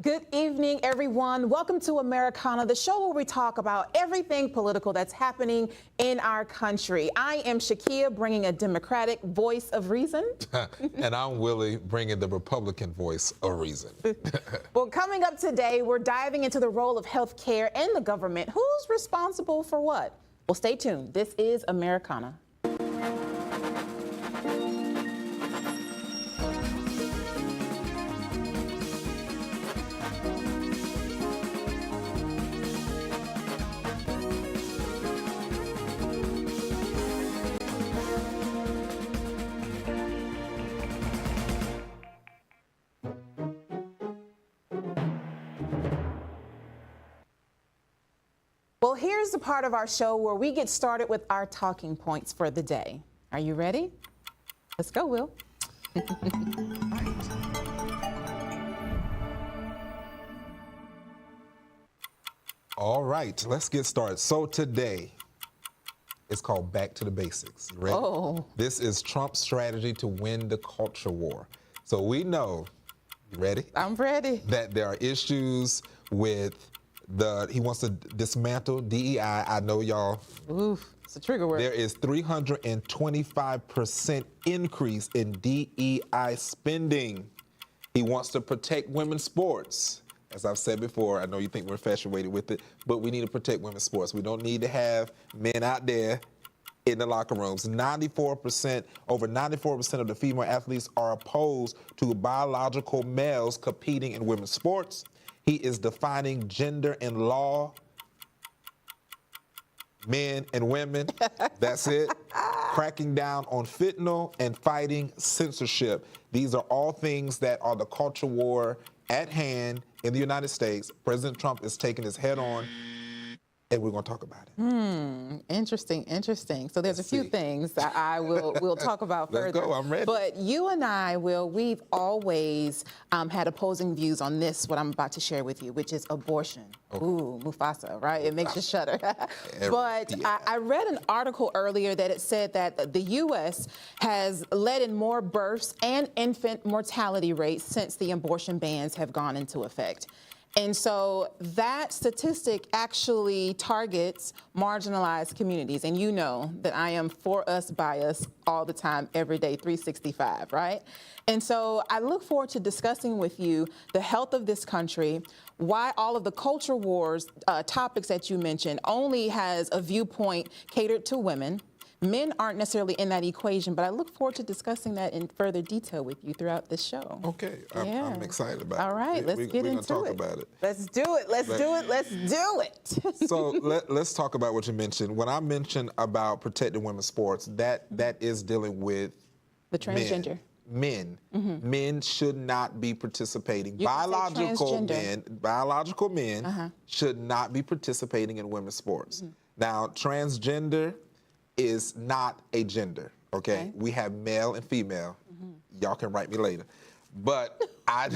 Good evening, everyone. Welcome to Americana, the show where we talk about everything political that's happening in our country. I am Shakia, bringing a Democratic voice of reason. And I'm Willie, bringing the Republican voice of reason. Well, coming up today, we're diving into the role of healthcare and the government. Who's responsible for what? Well, stay tuned. This is Americana. Well, here's the part of our show where we get started with our talking points for the day. Are you ready? Let's go, Will. All right, let's get started. So today, it's called Back to the Basics. You ready? Oh. This is Trump's strategy to win the culture war. So we know, you ready? I'm ready. That there are issues with he wants to dismantle DEI. I know y'all. Oof, it's a trigger word. There is 325% increase in DEI spending. He wants to protect women's sports. As I've said before, I know you think we're infatuated with it, but we need to protect women's sports. We don't need to have men out there in the locker rooms. Over 94% of the female athletes are opposed to biological males competing in women's sports. He is defining gender in law, men and women. That's it. Cracking down on fentanyl and fighting censorship. These are all things that are the culture war at hand in the United States. President Trump is taking his head on, and we're going to talk about it. Interesting, interesting. So there's a few things that we'll talk about further. Let's go, I'm ready. But you and I, we've always had opposing views on this, what I'm about to share with you, which is abortion. Okay. Ooh, Mufasa, right? It makes you shudder. But yeah. I read an article earlier that it said that the U.S. has led in more births and infant mortality rates since the abortion bans have gone into effect. And so that statistic actually targets marginalized communities. And you know that I am for us, by us, all the time, every day, 365, right? And so I look forward to discussing with you the health of this country, why all of the culture wars topics that you mentioned only has a viewpoint catered to women. Men aren't necessarily in that equation, but I look forward to discussing that in further detail with you throughout this show. Okay, I'm excited about it. All right, let's get into it. We're going to talk about it. Let's do it, let's do it, let's do it. So let's talk about what you mentioned. When I mentioned about protecting women's sports, that is dealing with the transgender. Men. Men should not be participating. Biological men should not be participating in women's sports. Now, transgender is not a gender, okay? We have male and female. Y'all can write me later. But I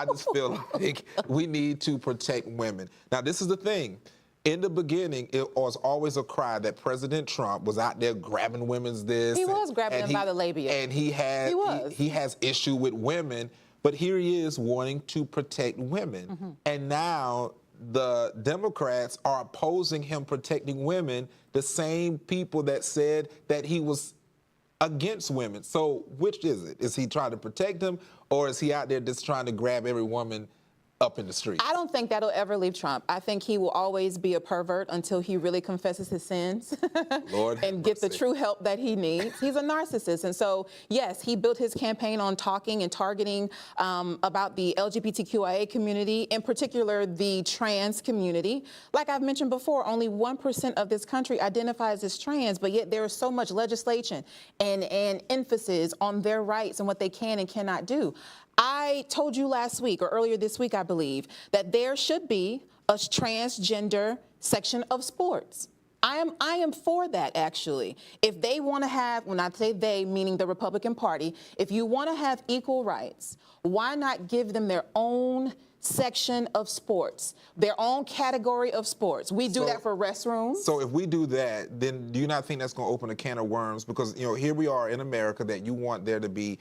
just feel like we need to protect women. Now, this is the thing. In the beginning, it was always a cry that President Trump was out there grabbing women's this. He was grabbing them by the labia. And he has issue with women, but here he is wanting to protect women. And now the Democrats are opposing him protecting women, the same people that said that he was against women. So which is it? Is he trying to protect them, or is he out there just trying to grab every woman up in the street? I don't think that'll ever leave Trump. I think he will always be a pervert until he really confesses his sins and get the true help that he needs. He's a narcissist. And so, yes, he built his campaign on talking and targeting about the LGBTQIA community, in particular the trans community. Like I've mentioned before, only 1% of this country identifies as trans, but yet there is so much legislation and emphasis on their rights and what they can and cannot do. I told you last week, or earlier this week, I believe, that there should be a transgender section of sports. I am for that, actually. If they want to have, when I say they, meaning the Republican Party, if you want to have equal rights, why not give them their own section of sports, their own category of sports. We do that for restrooms. So if we do that, then do you not think that's going to open a can of worms? Because, you know, here we are in America that you want there to be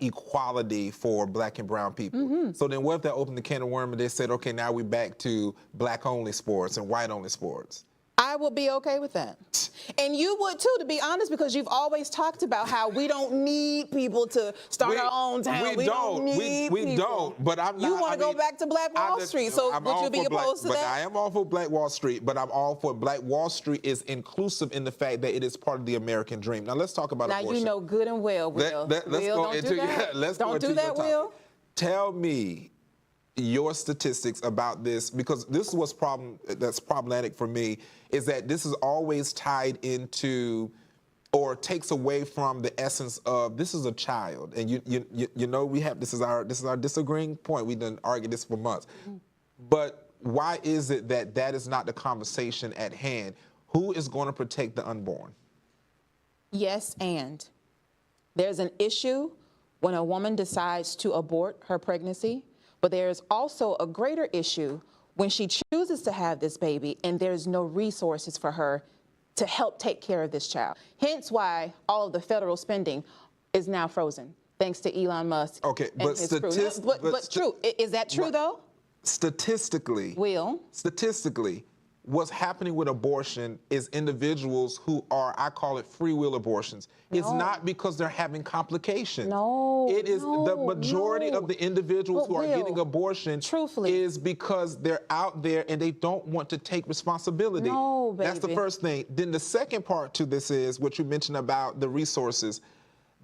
equality for black and brown people. So then what if that opened the can of worms and they said, okay, now we're back to black-only sports and white-only sports? I would be okay with that. And you would too, to be honest, because you've always talked about how we don't need people to start our own town. We don't need we people. Don't, but I'm not. You want to go back to Black Wall Street, so would you be opposed to that? I am all for Black Wall Street, but I'm all for Black Wall Street is inclusive in the fact that it is part of the American dream. Now let's talk about abortion. Now you know good and well, Will. Let's go into that. Don't do that, Will. Tell me your statistics about this, because this is what's that's problematic for me, is that this is always tied into or takes away from the essence of this is a child. And you know we have this is our disagreeing point. We've done argued this for months. But why is it that that is not the conversation at hand? Who is going to protect the unborn? Yes, and there's an issue when a woman decides to abort her pregnancy. But there's also a greater issue when she chooses to have this baby and there's no resources for her to help take care of this child. Hence why all of the federal spending is now frozen, thanks to Elon Musk and his crew. But true. Is that true, though? Statistically, what's happening with abortion is individuals who are, I call it free will abortions. No. It's not because they're having complications. No. It is the majority of the individuals who are getting abortion is because they're out there and they don't want to take responsibility. No, baby. That's the first thing. Then the second part to this is what you mentioned about the resources.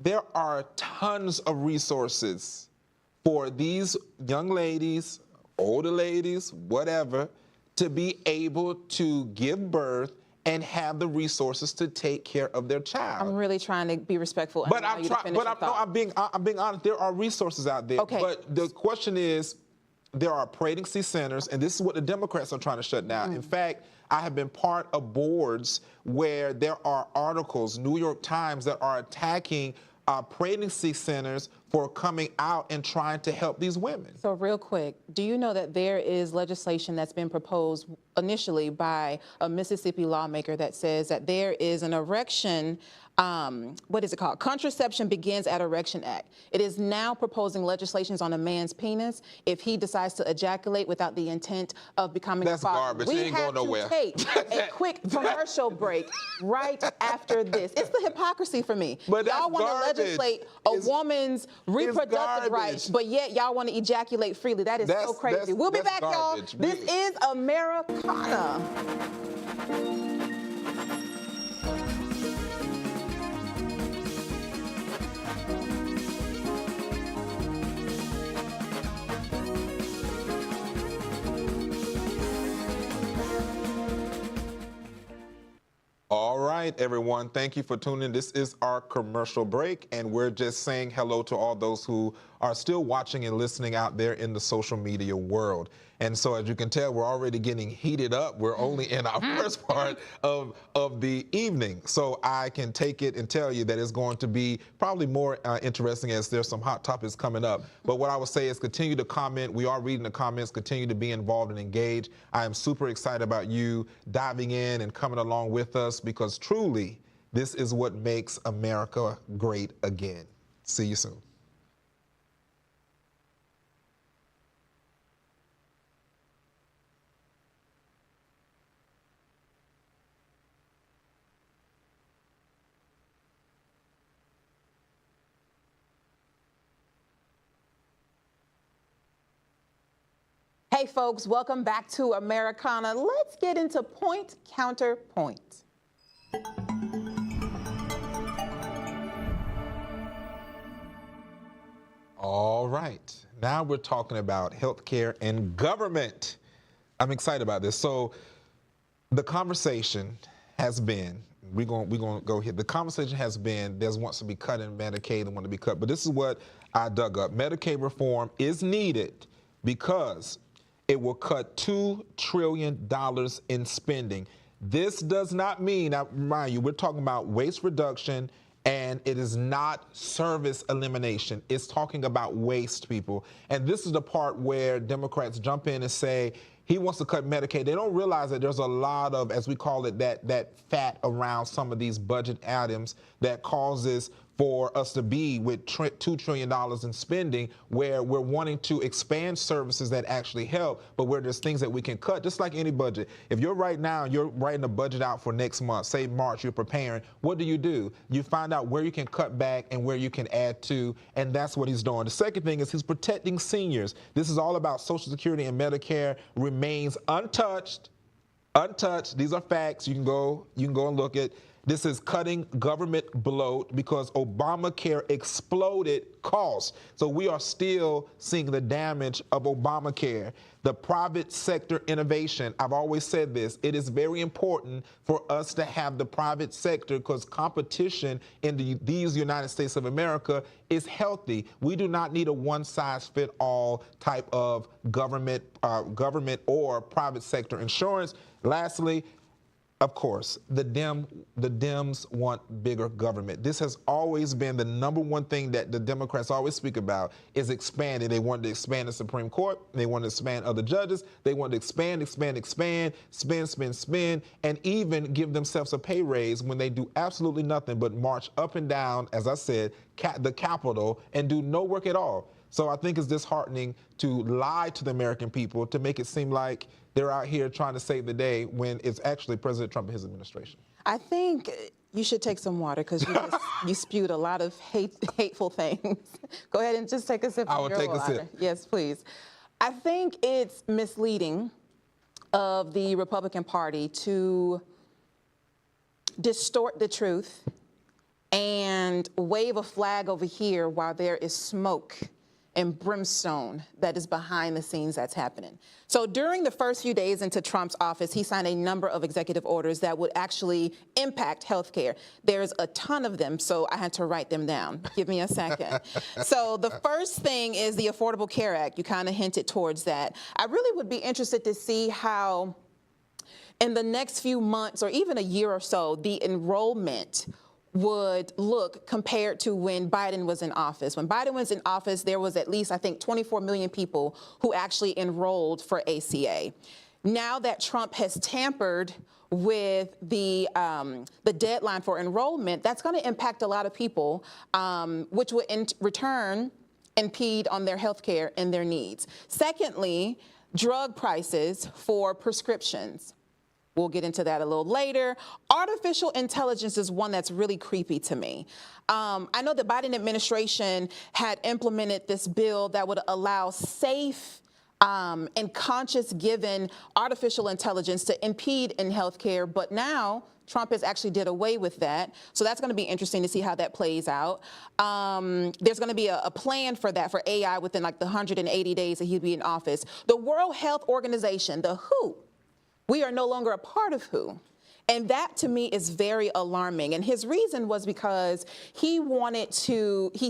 There are tons of resources for these young ladies, older ladies, whatever, to be able to give birth and have the resources to take care of their child. I'm really trying to be respectful. But I'm being honest. There are resources out there. Okay. But the question is, there are pregnancy centers, and this is what the Democrats are trying to shut down. In fact, I have been part of boards where there are articles, New York Times, that are attacking pregnancy centers for coming out and trying to help these women. So real quick, do you know that there is legislation that's been proposed initially by a Mississippi lawmaker that says that there is an erection, what is it called? Contraception Begins at Erection Act. It is now proposing legislations on a man's penis if he decides to ejaculate without the intent of becoming a father. That's garbage. It ain't going nowhere. We have to take a quick commercial break right after this. It's the hypocrisy for me. But y'all want to legislate a woman's reproductive rights, but yet y'all want to ejaculate freely. That is so crazy. We'll be back, y'all. This is Americana. All right, everyone. Thank you for tuning in. This is our commercial break, and we're just saying hello to all those who are still watching and listening out there in the social media world. And so, as you can tell, we're already getting heated up. We're only in our first part of the evening. So I can take it and tell you that it's going to be probably more interesting as there's some hot topics coming up. But what I would say is continue to comment. We are reading the comments. Continue to be involved and engaged. I am super excited about you diving in and coming along with us, because truly, this is what makes America great again. See you soon. Hey folks, welcome back to Americana. Let's get into point, counterpoint. All right, now we're talking about healthcare and government. I'm excited about this. So the conversation has been, we're going to go here. The conversation has been, there's wants to be cut in Medicaid and want to be cut. But this is what I dug up. Medicaid reform is needed because it will cut $2 trillion in spending. This does not mean, I remind you, we're talking about waste reduction And it is not service elimination. It's talking about waste, people. And this is the part where Democrats jump in and say, he wants to cut Medicaid. They don't realize that there's a lot of, as we call it, that fat around some of these budget items that causes for us to be with $2 trillion in spending, where we're wanting to expand services that actually help, but where there's things that we can cut, just like any budget. If you're right now, you're writing a budget out for next month, say March, you're preparing, what do? You find out where you can cut back and where you can add to, and that's what he's doing. The second thing is he's protecting seniors. This is all about Social Security, and Medicare remains untouched. Untouched. These are facts. You can go and look at. This is cutting government bloat because Obamacare exploded costs. So we are still seeing the damage of Obamacare. The private sector innovation, I've always said this, it is very important for us to have the private sector because competition in these United States of America is healthy. We do not need a one-size-fits-all type of government or private sector insurance. Lastly, of course, the Dems want bigger government. This has always been the number one thing that the Democrats always speak about is expanding. They want to expand the Supreme Court. They want to expand other judges. They want to expand, spend, and even give themselves a pay raise when they do absolutely nothing but march up and down, as I said, the Capitol and do no work at all. So I think it's disheartening to lie to the American people to make it seem like they're out here trying to save the day when it's actually President Trump and his administration. I think you should take some water because you spewed a lot of hateful things. Go ahead and just take a sip of your water. I will take a sip. Yes, please. I think it's misleading of the Republican Party to distort the truth and wave a flag over here while there is smoke and brimstone that is behind the scenes that's happening. So during the first few days into Trump's office, he signed a number of executive orders that would actually impact healthcare. There's a ton of them, so I had to write them down. Give me a second. So the first thing is the Affordable Care Act. You kind of hinted towards that. I really would be interested to see how in the next few months or even a year or so, the enrollment would look compared to when Biden was in office. When Biden was in office, there was at least, I think, 24 million people who actually enrolled for ACA. Now that Trump has tampered with the deadline for enrollment, that's going to impact a lot of people, which would in return impede on their health care and their needs. Secondly, drug prices for prescriptions. We'll get into that a little later. Artificial intelligence is one that's really creepy to me. I know the Biden administration had implemented this bill that would allow safe and conscious given artificial intelligence to impede in healthcare, but now Trump has actually did away with that. So that's going to be interesting to see how that plays out. There's going to be a plan for that, for AI, within like the 180 days that he'd be in office. The World Health Organization, the WHO, we are no longer a part of WHO. And that to me is very alarming. And his reason was because he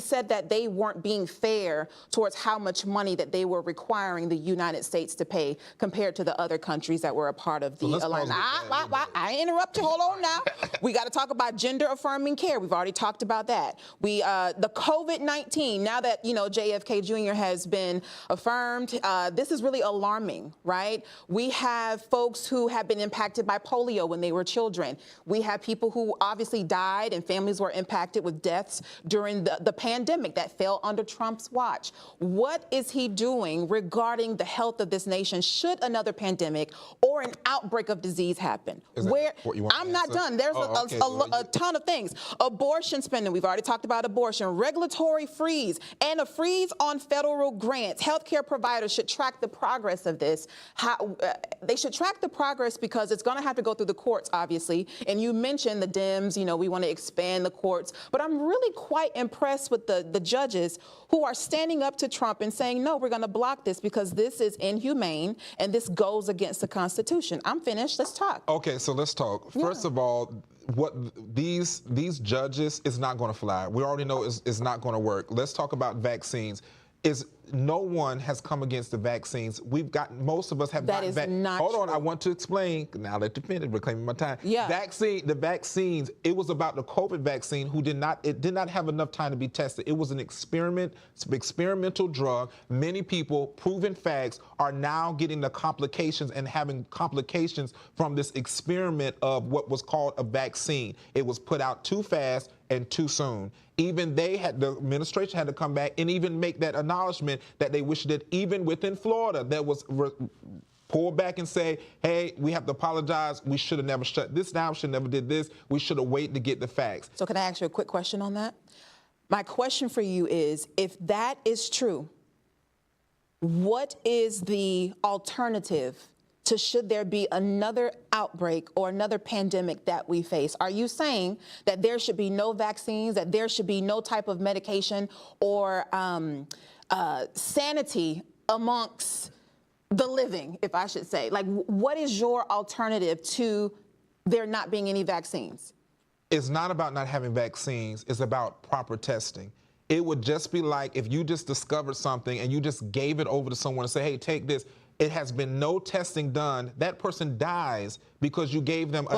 said that they weren't being fair towards how much money that they were requiring the United States to pay compared to the other countries that were a part of the alliance. I interrupt you, hold on now. We got to talk about gender affirming care. We've already talked about that. The COVID-19, now that, JFK Jr. has been affirmed, this is really alarming, right? We have folks who have been impacted by polio when they were children. We have people who obviously died and families were impacted with deaths during the pandemic that fell under Trump's watch. What is he doing regarding the health of this nation should another pandemic or an outbreak of disease happen? I'm not done. There's a ton of things. Abortion spending, we've already talked about abortion, regulatory freeze, and a freeze on federal grants. Healthcare providers should track the progress of this. They should track the progress because it's going to have to go through the courts, obviously. And you mentioned the Dems, we want to expand the courts. But I'm really quite impressed with the judges who are standing up to Trump and saying, no, we're going to block this because this is inhumane and this goes against the Constitution. I'm finished. Let's talk. Okay, so let's talk. First of all, what these judges is not going to fly. We already know it's not going to work. Let's talk about vaccines. is no one has come against the vaccines. We've got, most of us have gotten vaccines. That is not Hold true. on, I want to explain. Now let the defendant reclaiming my time. Yeah. The vaccines, it was about the COVID vaccine it did not have enough time to be tested. It was an experimental drug. Many people, proven facts, are now getting the complications and having complications from this experiment of what was called a vaccine. It was put out too fast and too soon. Even the administration had to come back and even make that acknowledgement that they wish that even within Florida, that was pull back and say, hey, we have to apologize. We should have never shut this down. Should have never did this. We should have waited to get the facts. So can I ask you a quick question on that? My question for you is, if that is true, what is the alternative to should there be another outbreak or another pandemic that we face? Are you saying that there should be no vaccines, that there should be no type of medication or sanity amongst the living, if I should say? Like, what is your alternative to there not being any vaccines? It's not about not having vaccines. It's about proper testing. It would just be like if you just discovered something and you just gave it over to someone and say, hey, take this. It has been no testing done. That person dies because you gave them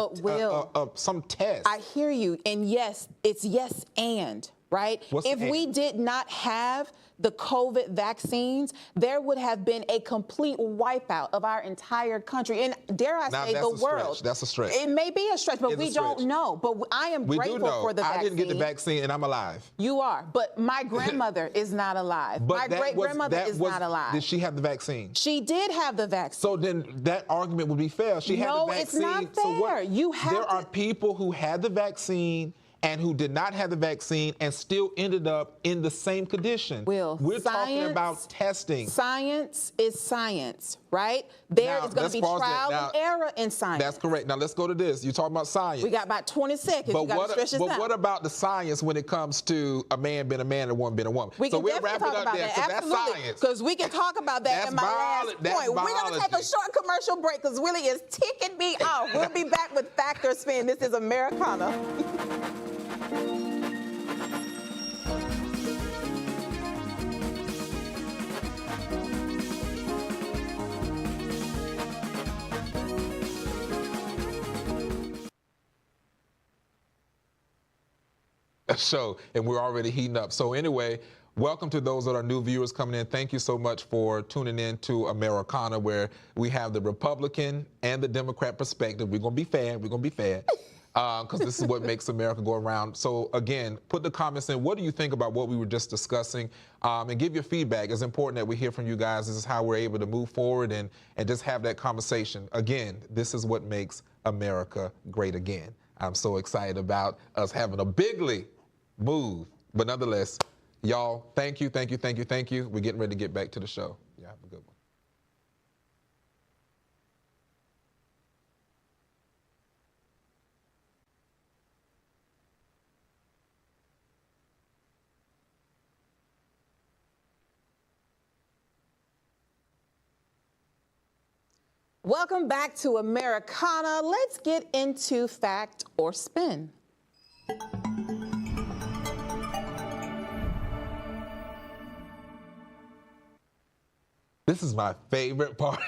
some test. I hear you. And yes, it's yes and, right? If we did not have the COVID vaccines, there would have been a complete wipeout of our entire country. And dare I say the world. That's a stretch. It may be a stretch, but we don't know. But I am grateful for the vaccine. I didn't get the vaccine and I'm alive. You are, but my grandmother is not alive. My great-grandmother is not alive. Did she have the vaccine? She did have the vaccine. So then that argument would be fair. She had the vaccine. No, it's not fair. There are people who had the vaccine and who did not have the vaccine and still ended up in the same condition. We're talking about testing. Science is science, right? There is going to be trial and error in science. That's correct. Now let's go to this. You're talking about science. We got about 20 seconds. But what about the science when it comes to a man being a man and a woman being a woman? So we'll wrap it up there. So that's science. Because we can talk about that in my last point. We're going to take a short commercial break because Willie is ticking me off. We'll be back with Fact or Spin. This is Americana. show, and we're already heating up. So anyway, welcome to those that are new viewers coming in. Thank you so much for tuning in to Americana, where we have the Republican and the Democrat perspective. We're going to be fair. We're going to be fair. Because this is what makes America go around. So again, put the comments in. What do you think about what we were just discussing? And give your feedback. It's important that we hear from you guys. This is how we're able to move forward and just have that conversation. Again, this is what makes America great again. I'm so excited about us having a bigly move. But nonetheless, y'all, thank you, thank you, thank you, thank you. We're getting ready to get back to the show. Yeah, have a good one. Welcome back to Americana. Let's get into Fact or Spin. This is my favorite part.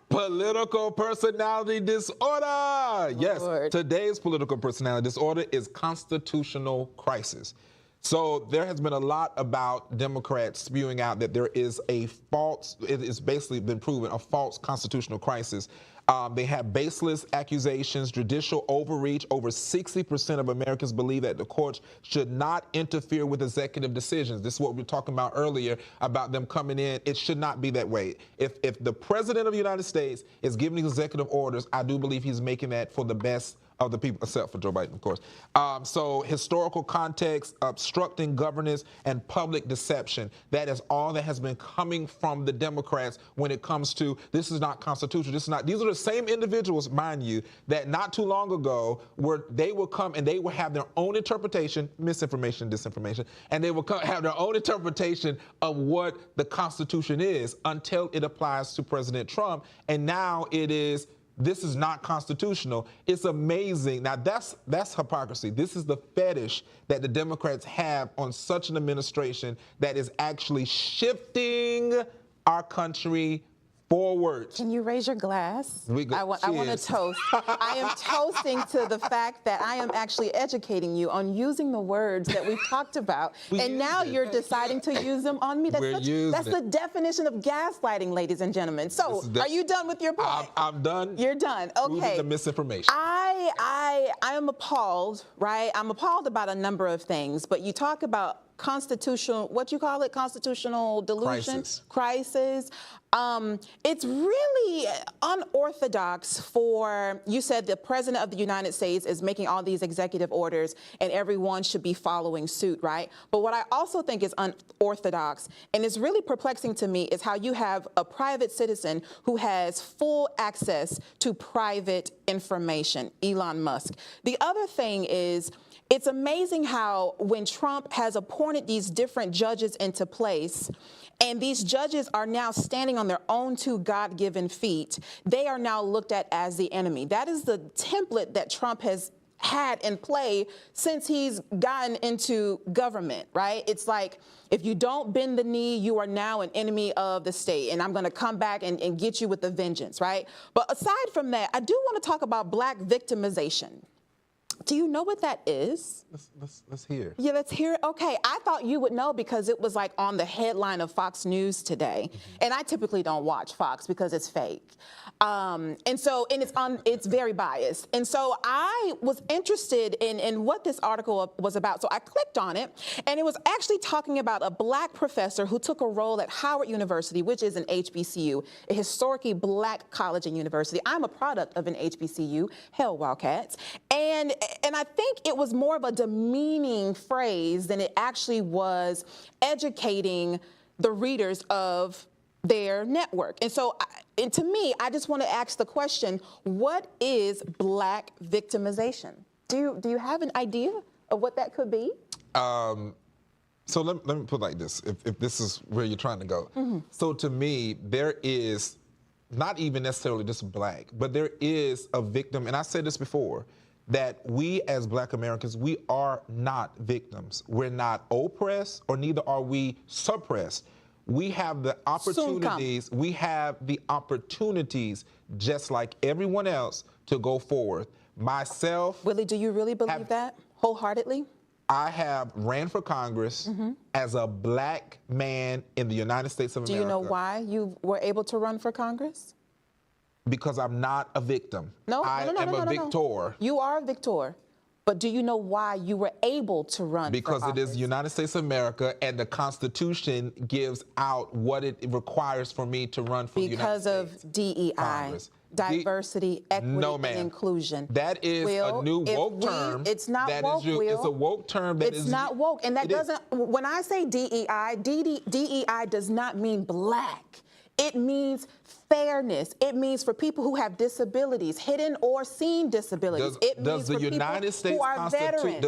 Political personality disorder. Yes, Lord. Today's political personality disorder is constitutional crisis. So there has been a lot about Democrats spewing out that there is a false, it has basically been proven, a false constitutional crisis. They have baseless accusations, judicial overreach. Over 60% of Americans believe that the courts should not interfere with executive decisions. This is what we were talking about earlier about them coming in. It should not be that way. If the president of the United States is giving these executive orders, I do believe he's making that for the best of the people, except for Joe Biden, of course. So historical context, obstructing governance, and public deception. That is all that has been coming from the Democrats when it comes to this is not constitutional. This is not. These are the same individuals, mind you, that not too long ago they will come and they will have their own interpretation, misinformation, disinformation, and they will have their own interpretation of what the Constitution is until it applies to President Trump. And now it is this is not constitutional. It's amazing. Now, that's hypocrisy. This is the fetish that the Democrats have on such an administration that is actually shifting our country forward. Can you raise your glass? I want to Cheers. toast. I am toasting to the fact that I am actually educating you on using the words that we've talked about, and now you're deciding to use them on me. That's the definition of gaslighting, ladies and gentlemen. So, are you done with your point? I'm done. You're done. Okay. Proving the misinformation. I am appalled, right? I'm appalled about a number of things, but you talk about constitutional, what you call it, constitutional delusion? Crisis. It's really unorthodox for, you said the President of the United States is making all these executive orders and everyone should be following suit, right? But what I also think is unorthodox and is really perplexing to me is how you have a private citizen who has full access to private information, Elon Musk. The other thing is, it's amazing how when Trump has appointed these different judges into place, and these judges are now standing on their own two God-given feet, they are now looked at as the enemy. That is the template that Trump has had in play since he's gotten into government, right? It's like, if you don't bend the knee, you are now an enemy of the state, and I'm going to come back and get you with a vengeance, right? But aside from that, I do want to talk about Black victimization. Do you know what that is? Let's hear. Yeah, let's hear it. Okay, I thought you would know because it was like on the headline of Fox News today. And I typically don't watch Fox because it's fake. And it's very biased. And so I was interested in what this article was about. So I clicked on it, and it was actually talking about a Black professor who took a role at Howard University, which is an HBCU, a historically Black college and university. I'm a product of an HBCU, hell Wildcats. And I think it was more of a demeaning phrase than it actually was educating the readers of their network. And so, and to me, I just want to ask the question, what is Black victimization? Do you have an idea of what that could be? So let me put it like this, if this is where you're trying to go. So to me, there is not even necessarily just Black, but there is a victim, and I said this before, that we as Black Americans, we are not victims. We're not oppressed, or neither are we suppressed. We have the opportunities, just like everyone else to go forth. Myself. Willie, do you really believe that wholeheartedly? I have ran for Congress as a Black man in the United States of America. Do you know why you were able to run for Congress? Because I'm not a victim. I am a victor. You are a victor. But do you know why you were able to run Because for office? It is the United States of America, and the Constitution gives out what it requires for me to run for the United States. Because of DEI, Congress. Diversity, equity, and inclusion. That is a new woke term. It's not woke, Will. It's a woke term. It's not woke. And that doesn't, when I say DEI, DEI does not mean Black. It means fairness. It means for people who have disabilities, hidden or seen disabilities. Does the United States Constitution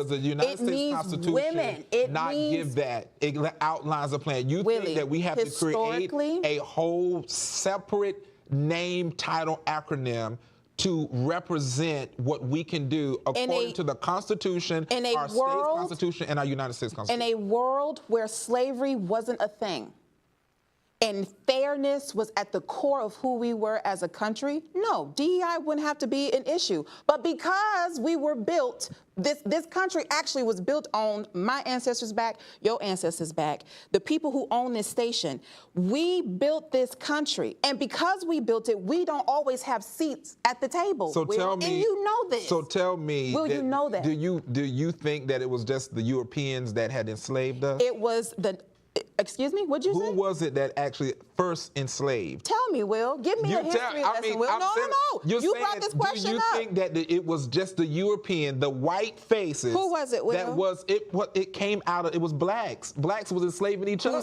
not give that? It outlines a plan. You think that we have to create a whole separate name, title, acronym to represent what we can do according to the Constitution, our state's Constitution, and our United States Constitution? In a world where slavery wasn't a thing, and fairness was at the core of who we were as a country, no, DEI wouldn't have to be an issue. But because we were built, this country actually was built on my ancestors' back, your ancestors' back, the people who own this station. We built this country. And because we built it, we don't always have seats at the table. So tell me, and you know this. So tell me, Will, you know that. Do you think that it was just the Europeans that had enslaved us? It was excuse me, what'd you say? Who was it that actually first enslaved? Tell me, Will. Give me a history lesson, Will. No. You brought this question up. Do you think that it was just the European, the white faces? Who was it, Will? That was it. What it came out of? It was blacks. Blacks was enslaving each other.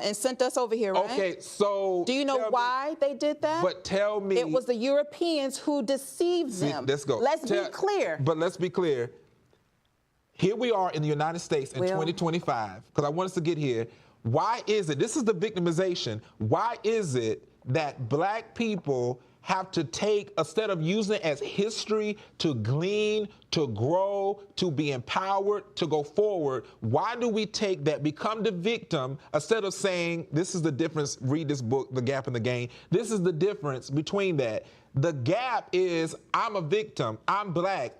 And sent us over here, right? Okay, so do you know why they did that? But tell me, it was the Europeans who deceived them. Let's go. Let's be clear. But let's be clear. Here we are in the United States in 2025, because I want us to get here. Why is it, this is the victimization, why is it that Black people have to take, instead of using it as history to glean, to grow, to be empowered, to go forward, why do we take that, become the victim, instead of saying, this is the difference, read this book, The Gap and the Gain. This is the difference between that. The gap is, I'm a victim, I'm black,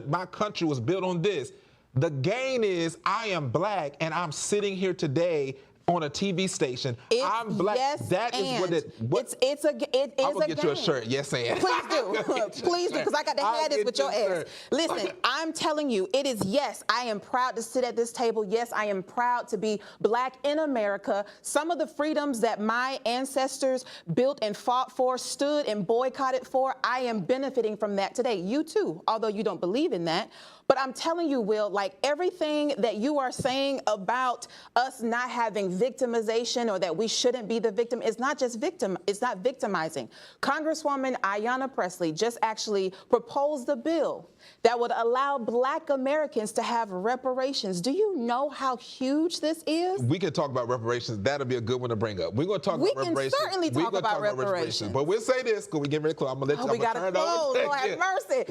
my country was built on this. The gain is, I am black and I'm sitting here today on a TV station. I'm black. Yes, that is what it. It's a game. I'm gonna get you a shirt. Yes, and. Please do. Please do, because I got to have this with your ass. Listen, I'm telling you, it is, yes, I am proud to sit at this table. Yes, I am proud to be black in America. Some of the freedoms that my ancestors built and fought for, stood and boycotted for, I am benefiting from that today. You too, although you don't believe in that. But I'm telling you, Will, like everything that you are saying about us not having victimization or that we shouldn't be the victim, it's not just it's not victimizing. Congresswoman Ayanna Pressley just actually proposed a bill that would allow black Americans to have reparations. Do you know how huge this is? We can talk about reparations. That'll be a good one to bring up. We're going to talk about reparations. We can certainly talk about reparations. But we'll say this, because we get ready to close. I'm going to let you we got to close. Lord have mercy.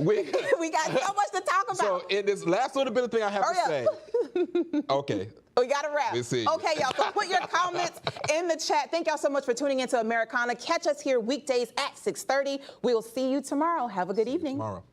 We got so much to talk about. So in this last little bit of thing I have to say. Okay. We got to wrap. We'll see. Okay, y'all. So put your comments in the chat. Thank y'all so much for tuning into Americana. Catch us here weekdays at 6:30. We'll see you tomorrow. Have a good evening. Tomorrow.